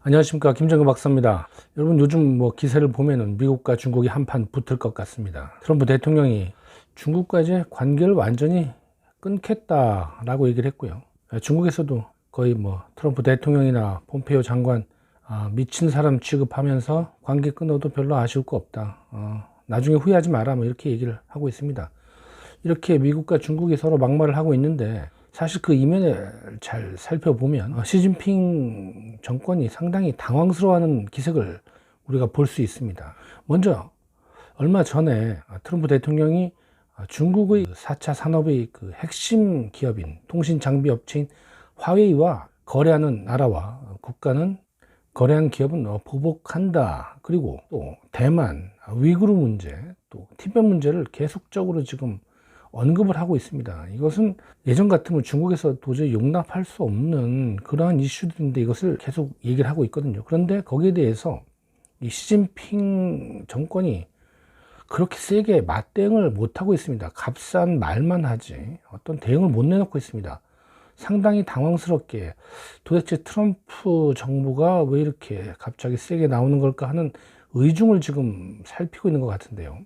안녕하십니까, 김정근 박사입니다. 여러분, 요즘 기세를 보면은 미국과 중국이 한판 붙을 것 같습니다. 트럼프 대통령이 중국과 이제 관계를 완전히 끊겠다라고 얘기를 했고요. 중국에서도 거의 트럼프 대통령이나 폼페이오 장관 미친 사람 취급하면서 관계 끊어도 별로 아쉬울 거 없다. 나중에 후회하지 마라, 이렇게 얘기를 하고 있습니다. 이렇게 미국과 중국이 서로 막말을 하고 있는데, 사실 그 이면을 잘 살펴보면 시진핑 정권이 상당히 당황스러워하는 기색을 우리가 볼 수 있습니다. 먼저 얼마 전에 트럼프 대통령이 중국의 4차 산업의 그 핵심 기업인 통신 장비 업체인 화웨이와 거래하는 나라와 국가는 거래한 기업은 보복한다. 그리고 또 대만, 위구르 문제, 또 티벳 문제를 계속적으로 지금 언급을 하고 있습니다. 이것은 예전 같으면 중국에서 도저히 용납할 수 없는 그러한 이슈들인데 이것을 계속 얘기를 하고 있거든요. 그런데 거기에 대해서 이 시진핑 정권이 그렇게 세게 맞대응을 못하고 있습니다. 값싼 말만 하지 어떤 대응을 못 내놓고 있습니다. 상당히 당황스럽게 도대체 트럼프 정부가 왜 이렇게 갑자기 세게 나오는 걸까 하는 의중을 지금 살피고 있는 것 같은데요.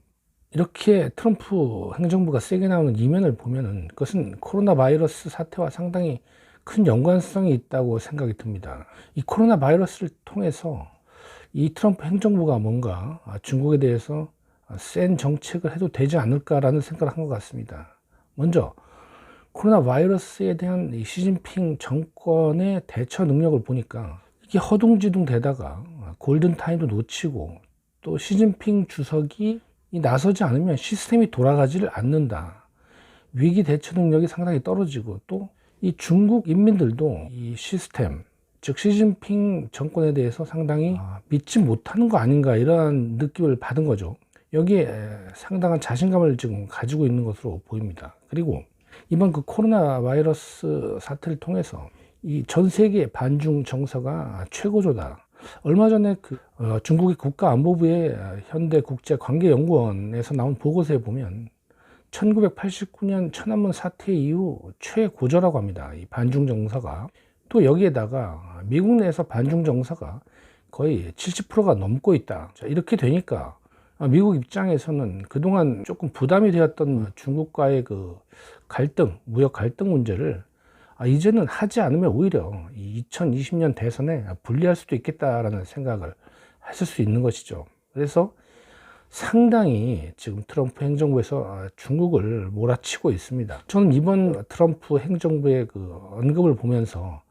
이렇게 트럼프 행정부가 세게 나오는 이면을 보면은 그것은 코로나 바이러스 사태와 상당히 큰 연관성이 있다고 생각이 듭니다. 이 코로나 바이러스를 통해서 이 트럼프 행정부가 뭔가 중국에 대해서 센 정책을 해도 되지 않을까라는 생각을 한 것 같습니다. 먼저 코로나 바이러스에 대한 이 시진핑 정권의 대처 능력을 보니까 이게 허둥지둥 되다가 골든타임도 놓치고 또 시진핑 주석이 나서지 않으면 시스템이 돌아가지를 않는다. 위기 대처 능력이 상당히 떨어지고 또 이 중국 인민들도 이 시스템, 즉 시진핑 정권에 대해서 상당히 믿지 못하는 거 아닌가 이런 느낌을 받은 거죠. 여기에 상당한 자신감을 지금 가지고 있는 것으로 보입니다. 그리고 이번 그 코로나 바이러스 사태를 통해서 이 전 세계 반중 정서가 최고조다. 얼마 전에 중국의 국가안보부의 현대국제관계연구원에서 나온 보고서에 보면 1989년 천안문 사태 이후 최고조라고 합니다. 이 반중 정서가. 또 여기에다가 미국 내에서 반중 정서가 거의 70%가 넘고 있다. 자, 이렇게 되니까 미국 입장에서는 그동안 조금 부담이 되었던 중국과의 그 갈등, 무역 갈등 문제를 이제는 하지 않으면 오히려 2020년 대선에 불리할 수도 있겠다라는 생각을 했을 수 있는 것이죠. 그래서 상당히 지금 트럼프 행정부에서 중국을 몰아치고 있습니다. 저는 이번 트럼프 행정부의 그 언급을 보면서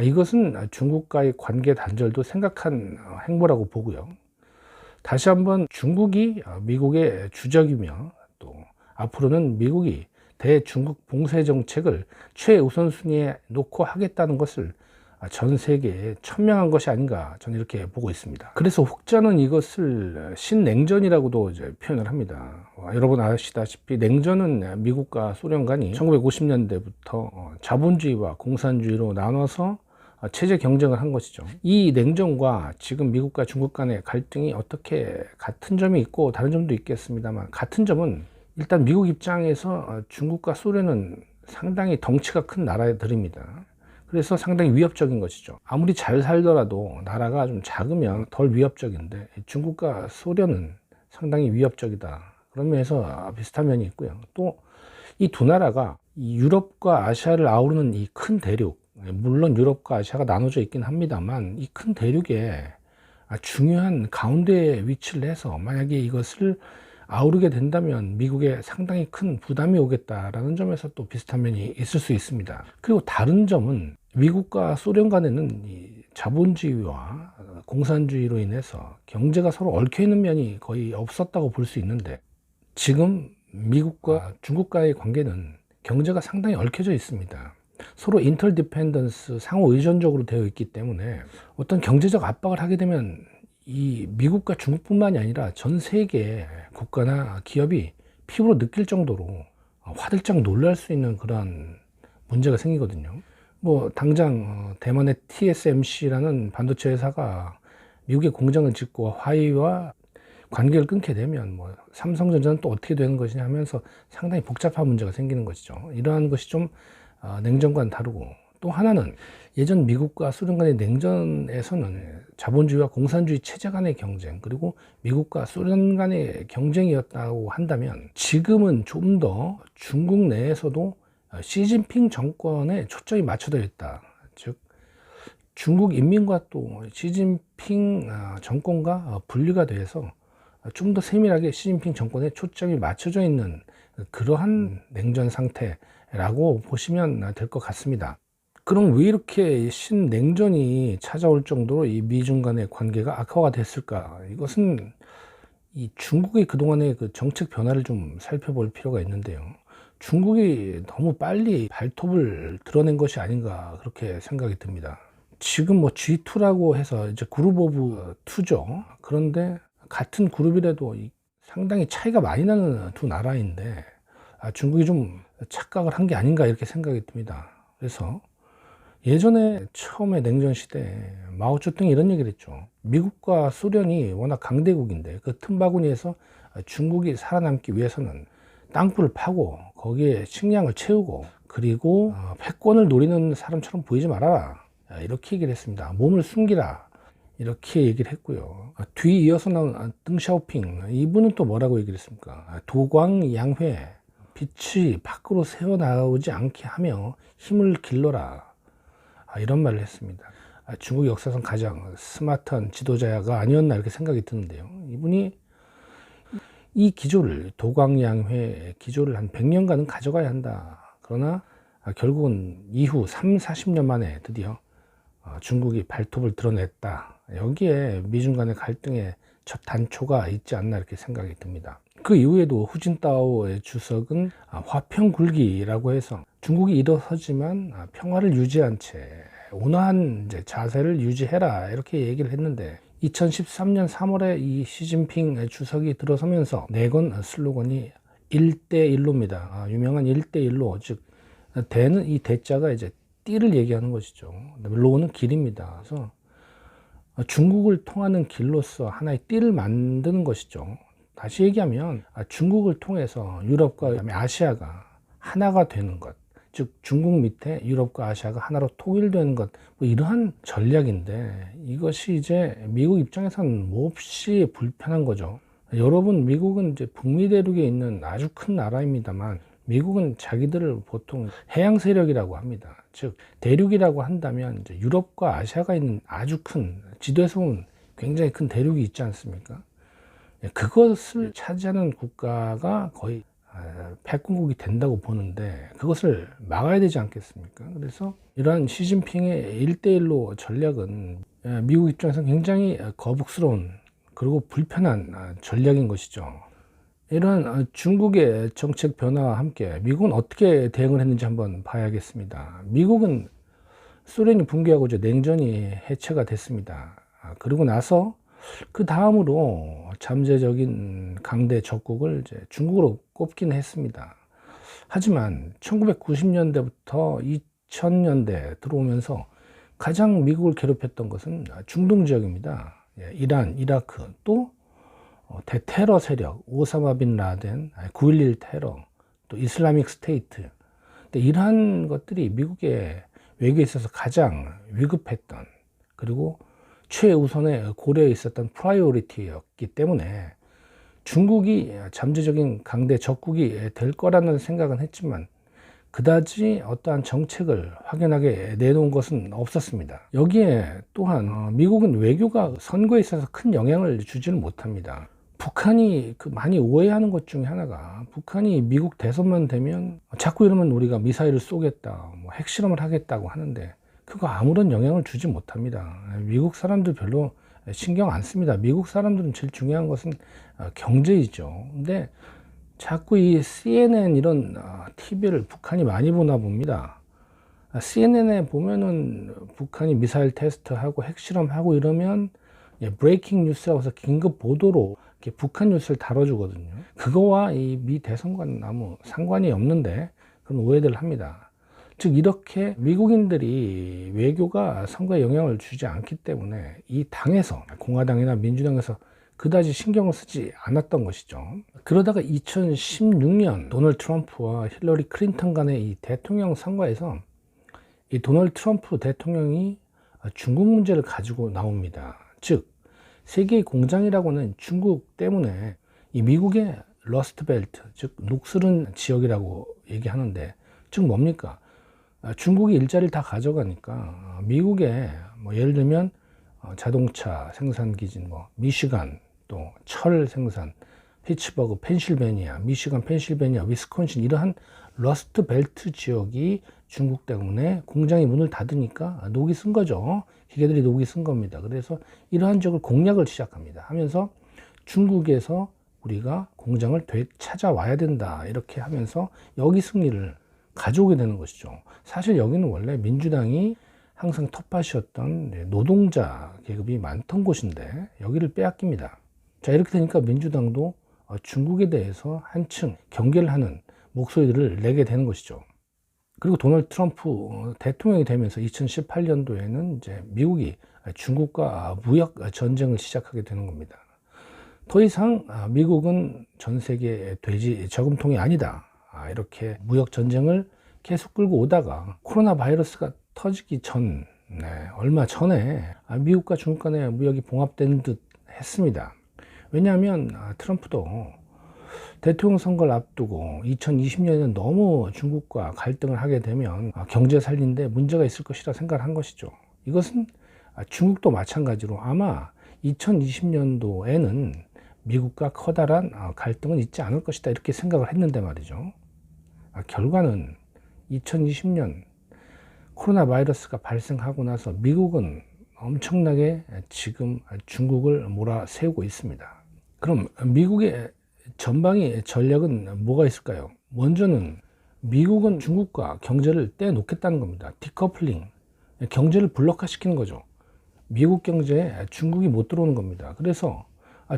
이것은 중국과의 관계 단절도 생각한 행보라고 보고요. 다시 한번 중국이 미국의 주적이며 또 앞으로는 미국이 대중국 봉쇄 정책을 최우선순위에 놓고 하겠다는 것을 전 세계에 천명한 것이 아닌가 저는 이렇게 보고 있습니다. 그래서 혹자는 이것을 신냉전이라고도 이제 표현을 합니다. 여러분 아시다시피 냉전은 미국과 소련 간이 1950년대부터 자본주의와 공산주의로 나눠서 체제 경쟁을 한 것이죠. 이 냉전과 지금 미국과 중국 간의 갈등이 어떻게 같은 점이 있고 다른 점도 있겠습니다만, 같은 점은 일단 미국 입장에서 중국과 소련은 상당히 덩치가 큰 나라들입니다. 그래서 상당히 위협적인 것이죠. 아무리 잘 살더라도 나라가 좀 작으면 덜 위협적인데 중국과 소련은 상당히 위협적이다. 그런 면에서 비슷한 면이 있고요. 또 이 두 나라가 이 유럽과 아시아를 아우르는 이 큰 대륙, 물론 유럽과 아시아가 나눠져 있긴 합니다만 이 큰 대륙에 중요한 가운데에 위치를 해서 만약에 이것을 아우르게 된다면 미국에 상당히 큰 부담이 오겠다라는 점에서 또 비슷한 면이 있을 수 있습니다. 그리고 다른 점은 미국과 소련 간에는 이 자본주의와 공산주의로 인해서 경제가 서로 얽혀 있는 면이 거의 없었다고 볼 수 있는데, 지금 미국과 중국과의 관계는 경제가 상당히 얽혀져 있습니다. 서로 인터디펜던스, 상호 의존적으로 되어 있기 때문에 어떤 경제적 압박을 하게 되면 이 미국과 중국뿐만이 아니라 전 세계 국가나 기업이 피부로 느낄 정도로 화들짝 놀랄 수 있는 그런 문제가 생기거든요. 당장 대만의 TSMC라는 반도체 회사가 미국에 공장을 짓고 화웨이와 관계를 끊게 되면 삼성전자는 또 어떻게 되는 것이냐 하면서 상당히 복잡한 문제가 생기는 것이죠. 이러한 것이 좀 냉전과는 다르고, 또 하나는 예전 미국과 소련 간의 냉전에서는 자본주의와 공산주의 체제 간의 경쟁, 그리고 미국과 소련 간의 경쟁이었다고 한다면, 지금은 좀 더 중국 내에서도 시진핑 정권에 초점이 맞춰져 있다. 즉 중국 인민과 또 시진핑 정권과 분리가 돼서 좀 더 세밀하게 시진핑 정권에 초점이 맞춰져 있는 그러한 냉전 상태라고 보시면 될 것 같습니다. 그럼 왜 이렇게 신냉전이 찾아올 정도로 이 미중 간의 관계가 악화가 됐을까? 이것은 이 중국의 그동안의 그 정책 변화를 좀 살펴볼 필요가 있는데요. 중국이 너무 빨리 발톱을 드러낸 것이 아닌가 그렇게 생각이 듭니다. 지금 뭐 G2라고 해서 이제 그룹 오브 2죠. 그런데 같은 그룹이라도 상당히 차이가 많이 나는 두 나라인데 중국이 좀 착각을 한 게 아닌가 이렇게 생각이 듭니다. 그래서 예전에 처음에 냉전 시대 마오쩌둥이 이런 얘기를 했죠. 미국과 소련이 워낙 강대국인데 그 틈바구니에서 중국이 살아남기 위해서는 땅굴을 파고 거기에 식량을 채우고, 그리고 패권을 노리는 사람처럼 보이지 말아라, 이렇게 얘기를 했습니다. 몸을 숨기라, 이렇게 얘기를 했고요. 뒤 이어서 나온 덩샤오핑, 이분은 또 뭐라고 얘기를 했습니까? 도광양회, 빛이 밖으로 새어나오지 않게 하며 힘을 길러라, 이런 말을 했습니다. 중국 역사상 가장 스마트한 지도자가 아니었나 이렇게 생각이 드는데요. 이분이 이 기조를, 도광양회 기조를 한 100년간은 가져가야 한다. 그러나 결국은 이후 40년 만에 드디어 중국이 발톱을 드러냈다. 여기에 미중 간의 갈등의 첫 단초가 있지 않나 이렇게 생각이 듭니다. 그 이후에도 후진타오의 주석은 화평굴기라고 해서 중국이 일어서지만 평화를 유지한 채 온화한 자세를 유지해라, 이렇게 얘기를 했는데, 2013년 3월에 이 시진핑 주석이 들어서면서 내건 슬로건이 1대1로입니다. 유명한 1대1로, 즉 대는 이 대자가 이제 띠를 얘기하는 것이죠. 로는 길입니다. 그래서 중국을 통하는 길로서 하나의 띠를 만드는 것이죠. 다시 얘기하면 중국을 통해서 유럽과 아시아가 하나가 되는 것, 즉 중국 밑에 유럽과 아시아가 하나로 통일되는 것, 뭐 이러한 전략인데, 이것이 이제 미국 입장에서는 몹시 불편한 거죠. 여러분, 미국은 이제 북미 대륙에 있는 아주 큰 나라입니다만, 미국은 자기들을 보통 해양 세력이라고 합니다. 즉 대륙이라고 한다면 이제 유럽과 아시아가 있는 아주 큰, 지도에서 보면 굉장히 큰 대륙이 있지 않습니까? 그것을 차지하는 국가가 거의 패권국이 된다고 보는데, 그것을 막아야 되지 않겠습니까? 그래서 이러한 시진핑의 1대1로 전략은 미국 입장에서 굉장히 거북스러운, 그리고 불편한 전략인 것이죠. 이런 중국의 정책 변화와 함께 미국은 어떻게 대응을 했는지 한번 봐야겠습니다. 미국은 소련이 붕괴하고 이제 냉전이 해체가 됐습니다. 그리고 나서 그 다음으로 잠재적인 강대 적국을 이제 중국으로 꼽기는 했습니다. 하지만 1990년대부터 2000년대 들어오면서 가장 미국을 괴롭혔던 것은 중동 지역입니다. 이란, 이라크, 또 대테러 세력, 오사마 빈 라덴, 9.11 테러, 또 이슬라믹 스테이트. 이러한 것들이 미국의 외교에 있어서 가장 위급했던, 그리고 최우선에 고려에 있었던 프라이오리티였기 때문에 중국이 잠재적인 강대 적국이 될 거라는 생각은 했지만 그다지 어떠한 정책을 확연하게 내놓은 것은 없었습니다. 여기에 또한 미국은 외교가 선거에 있어서 큰 영향을 주지는 못합니다. 북한이 많이 오해하는 것 중에 하나가, 북한이 미국 대선만 되면 자꾸 이러면 우리가 미사일을 쏘겠다, 뭐 핵실험을 하겠다고 하는데 그거 아무런 영향을 주지 못합니다. 미국 사람들 별로 신경 안 씁니다. 미국 사람들은 제일 중요한 것은 경제이죠. 근데 자꾸 이 CNN 이런 TV를 북한이 많이 보나 봅니다. CNN에 보면은 북한이 미사일 테스트하고 핵실험하고 이러면 브레이킹 뉴스라고 해서 긴급 보도로 이렇게 북한 뉴스를 다뤄주거든요. 그거와 이 미 대선과는 아무 상관이 없는데 그런 오해들을 합니다. 즉 이렇게 미국인들이 외교가 선거에 영향을 주지 않기 때문에 이 당에서, 공화당이나 민주당에서 그다지 신경을 쓰지 않았던 것이죠. 그러다가 2016년 도널드 트럼프와 힐러리 클린턴 간의 이 대통령 선거에서 이 도널드 트럼프 대통령이 중국 문제를 가지고 나옵니다. 즉 세계의 공장이라고는 중국 때문에 이 미국의 러스트 벨트, 즉 녹슬은 지역이라고 얘기하는데, 즉 뭡니까? 중국이 일자리를 다 가져가니까 미국에 뭐 예를 들면 자동차 생산 기지, 뭐 미시간, 또 철 생산, 피츠버그, 펜실베니아, 미시간, 펜실베니아, 위스콘신, 이러한 러스트 벨트 지역이 중국 때문에 공장이 문을 닫으니까 녹이 쓴 거죠. 기계들이 녹이 쓴 겁니다. 그래서 이러한 지역을 공략을 시작합니다. 하면서 중국에서 우리가 공장을 되찾아와야 된다, 이렇게 하면서 여기 승리를 가져오게 되는 것이죠. 사실 여기는 원래 민주당이 항상 텃밭이었던 노동자 계급이 많던 곳인데 여기를 빼앗깁니다. 자, 이렇게 되니까 민주당도 중국에 대해서 한층 경계를 하는 목소리들을 내게 되는 것이죠. 그리고 도널드 트럼프 대통령이 되면서 2018년도에는 이제 미국이 중국과 무역 전쟁을 시작하게 되는 겁니다. 더 이상 미국은 전 세계 돼지 저금통이 아니다, 이렇게 무역 전쟁을 계속 끌고 오다가 코로나 바이러스가 터지기 전, 얼마 전에 미국과 중국 간의 무역이 봉합된 듯 했습니다. 왜냐하면 트럼프도 대통령 선거를 앞두고 2020년에는 너무 중국과 갈등을 하게 되면 경제 살리는데 문제가 있을 것이라 생각을 한 것이죠. 이것은 중국도 마찬가지로 아마 2020년도에는 미국과 커다란 갈등은 있지 않을 것이다, 이렇게 생각을 했는데 말이죠. 결과는 2020년 코로나 바이러스가 발생하고 나서 미국은 엄청나게 지금 중국을 몰아세우고 있습니다. 그럼 미국의 전방위 전략은 뭐가 있을까요? 먼저는 미국은 중국과 경제를 떼놓겠다는 겁니다. 디커플링, 경제를 블록화시키는 거죠. 미국 경제에 중국이 못 들어오는 겁니다. 그래서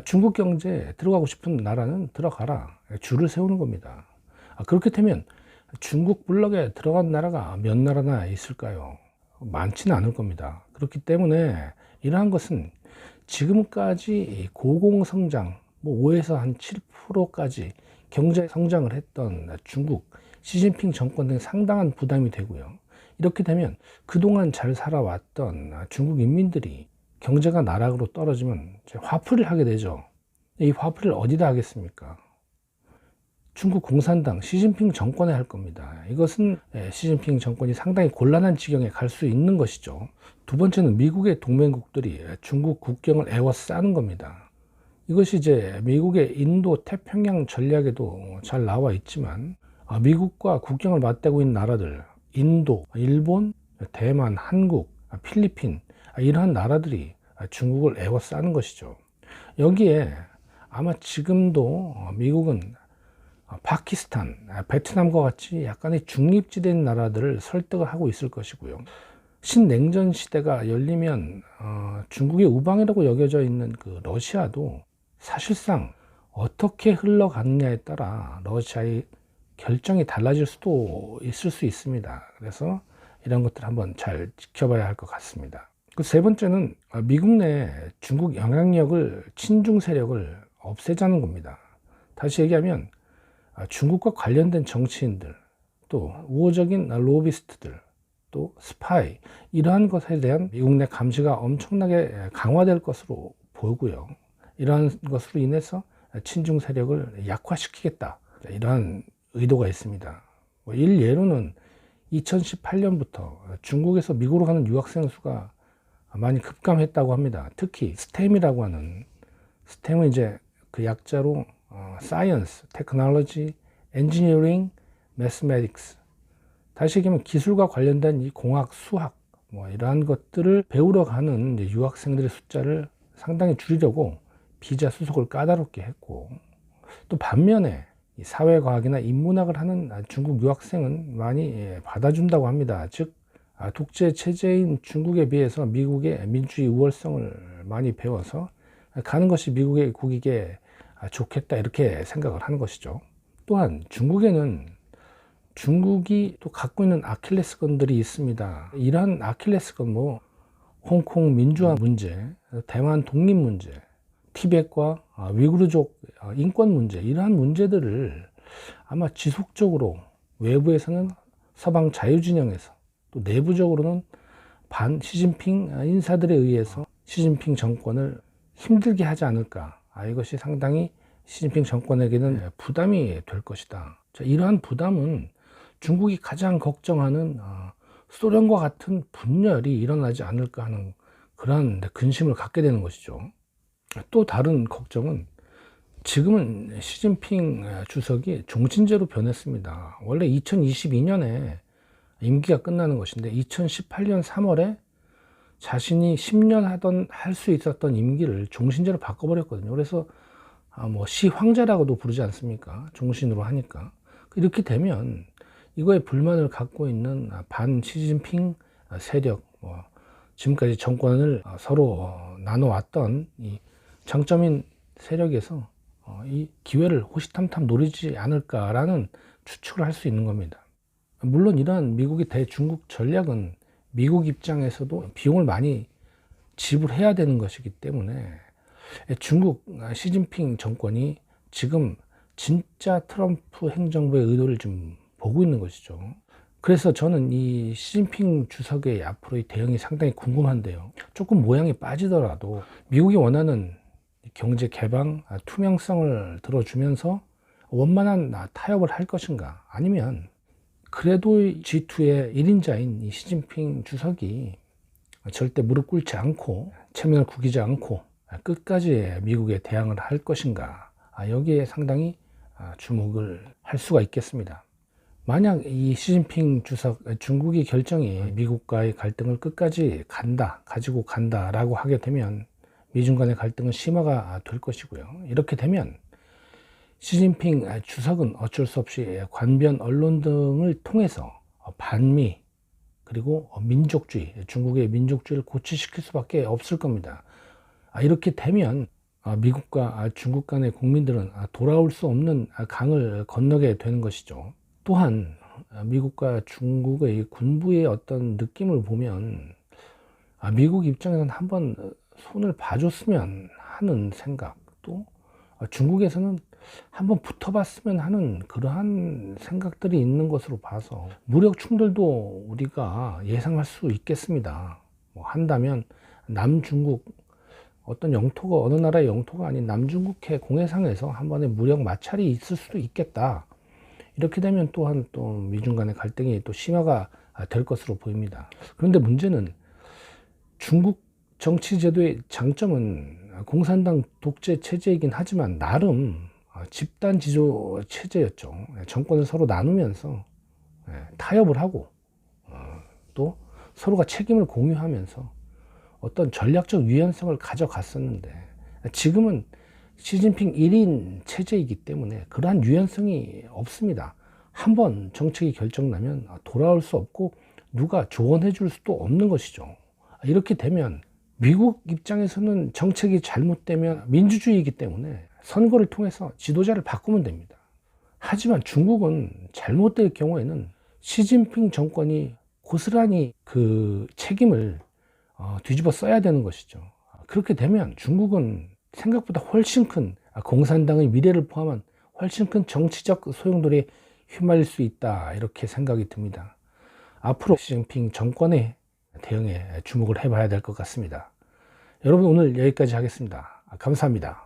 중국 경제에 들어가고 싶은 나라는 들어가라, 줄을 세우는 겁니다. 그렇게 되면 중국 블록에 들어간 나라가 몇 나라나 있을까요? 많지는 않을 겁니다. 그렇기 때문에 이러한 것은 지금까지 고공성장, 뭐 5에서 한 7%까지 경제 성장을 했던 중국, 시진핑 정권 등에 상당한 부담이 되고요. 이렇게 되면 그동안 잘 살아왔던 중국 인민들이 경제가 나락으로 떨어지면 화풀이를 하게 되죠. 이 화풀이를 어디다 하겠습니까? 중국 공산당, 시진핑 정권에 할 겁니다. 이것은 시진핑 정권이 상당히 곤란한 지경에 갈 수 있는 것이죠. 두 번째는 미국의 동맹국들이 중국 국경을 에워싸는 겁니다. 이것이 이제 미국의 인도 태평양 전략에도 잘 나와 있지만, 미국과 국경을 맞대고 있는 나라들, 인도, 일본, 대만, 한국, 필리핀, 이러한 나라들이 중국을 에워싸는 것이죠. 여기에 아마 지금도 미국은 파키스탄, 베트남과 같이 약간의 중립지대인 나라들을 설득을 하고 있을 것이고요. 신냉전 시대가 열리면 중국의 우방이라고 여겨져 있는 그 러시아도 사실상 어떻게 흘러가느냐에 따라 러시아의 결정이 달라질 수도 있을 수 있습니다. 그래서 이런 것들 한번 잘 지켜봐야 할 것 같습니다. 그 세 번째는 미국 내 중국 영향력을, 친중 세력을 없애자는 겁니다. 다시 얘기하면 중국과 관련된 정치인들, 또 우호적인 로비스트들, 또 스파이, 이러한 것에 대한 미국 내 감시가 엄청나게 강화될 것으로 보고요. 이러한 것으로 인해서 친중 세력을 약화시키겠다, 이러한 의도가 있습니다. 일예로는 2018년부터 중국에서 미국으로 가는 유학생 수가 많이 급감했다고 합니다. 특히 스템이라고 하는, 스템은 이제 그 약자로 Science, Technology, Engineering, Mathematics, 다시 얘기하면 기술과 관련된 이 공학, 수학, 뭐 이러한 것들을 배우러 가는 유학생들의 숫자를 상당히 줄이려고 비자 수속을 까다롭게 했고, 또 반면에 사회과학이나 인문학을 하는 중국 유학생은 많이 받아준다고 합니다. 즉 독재 체제인 중국에 비해서 미국의 민주주의 우월성을 많이 배워서 가는 것이 미국의 국익에 좋겠다, 이렇게 생각을 하는 것이죠. 또한 중국에는 중국이 또 갖고 있는 아킬레스건들이 있습니다. 이러한 아킬레스건, 뭐 홍콩 민주화 문제, 대만 독립 문제, 티벳과 위구르족 인권 문제, 이러한 문제들을 아마 지속적으로 외부에서는 서방 자유진영에서, 또 내부적으로는 반 시진핑 인사들에 의해서 시진핑 정권을 힘들게 하지 않을까. 이것이 상당히 시진핑 정권에게는 부담이 될 것이다. 자, 이러한 부담은 중국이 가장 걱정하는 소련과 같은 분열이 일어나지 않을까 하는 그러한 근심을 갖게 되는 것이죠. 또 다른 걱정은 지금은 시진핑 주석이 종신제로 변했습니다. 원래 2022년에 임기가 끝나는 것인데 2018년 3월에 자신이 10년 할 수 있었던 임기를 종신제로 바꿔버렸거든요. 그래서 뭐 시황제라고도 부르지 않습니까? 종신으로 하니까. 이렇게 되면 이거에 불만을 갖고 있는 반 시진핑 세력, 지금까지 정권을 서로 나눠왔던 이 장점인 세력에서 이 기회를 호시탐탐 노리지 않을까라는 추측을 할 수 있는 겁니다. 물론 이러한 미국의 대중국 전략은 미국 입장에서도 비용을 많이 지불해야 되는 것이기 때문에 중국 시진핑 정권이 지금 진짜 트럼프 행정부의 의도를 좀 보고 있는 것이죠. 그래서 저는 이 시진핑 주석의 앞으로의 대응이 상당히 궁금한데요. 조금 모양이 빠지더라도 미국이 원하는 경제 개방, 투명성을 들어주면서 원만한 타협을 할 것인가, 아니면 그래도 G2의 1인자인 이 시진핑 주석이 절대 무릎 꿇지 않고 체면을 구기지 않고 끝까지 미국에 대항을 할 것인가, 여기에 상당히 주목을 할 수가 있겠습니다. 만약 이 시진핑 주석, 중국의 결정이 미국과의 갈등을 끝까지 가지고 간다라고 하게 되면 미중 간의 갈등은 심화가 될 것이고요. 이렇게 되면 시진핑 주석은 어쩔 수 없이 관변 언론 등을 통해서 반미 그리고 민족주의, 중국의 민족주의를 고취시킬 수밖에 없을 겁니다. 이렇게 되면 미국과 중국 간의 국민들은 돌아올 수 없는 강을 건너게 되는 것이죠. 또한 미국과 중국의 군부의 어떤 느낌을 보면 미국 입장에서는 한번 손을 봐줬으면 하는 생각, 또 중국에서는 한번 붙어봤으면 하는 그러한 생각들이 있는 것으로 봐서 무력 충돌도 우리가 예상할 수 있겠습니다. 한다면 남중국 어떤 영토가, 어느 나라의 영토가 아닌 남중국해 공해상에서 한 번의 무력 마찰이 있을 수도 있겠다. 이렇게 되면 또한 또 미중 간의 갈등이 또 심화가 될 것으로 보입니다. 그런데 문제는 중국 정치 제도의 장점은 공산당 독재 체제이긴 하지만 나름 집단 지조 체제였죠. 정권을 서로 나누면서 타협을 하고 또 서로가 책임을 공유하면서 어떤 전략적 유연성을 가져갔었는데, 지금은 시진핑 1인 체제이기 때문에 그러한 유연성이 없습니다. 한번 정책이 결정나면 돌아올 수 없고 누가 조언해 줄 수도 없는 것이죠. 이렇게 되면 미국 입장에서는 정책이 잘못되면 민주주의이기 때문에 선거를 통해서 지도자를 바꾸면 됩니다. 하지만 중국은 잘못될 경우에는 시진핑 정권이 고스란히 그 책임을 뒤집어 써야 되는 것이죠. 그렇게 되면 중국은 생각보다 훨씬 큰 공산당의 미래를 포함한 훨씬 큰 정치적 소용돌이에 휘말릴 수 있다, 이렇게 생각이 듭니다. 앞으로 시진핑 정권의 대응에 주목을 해봐야 될 것 같습니다. 여러분, 오늘 여기까지 하겠습니다. 감사합니다.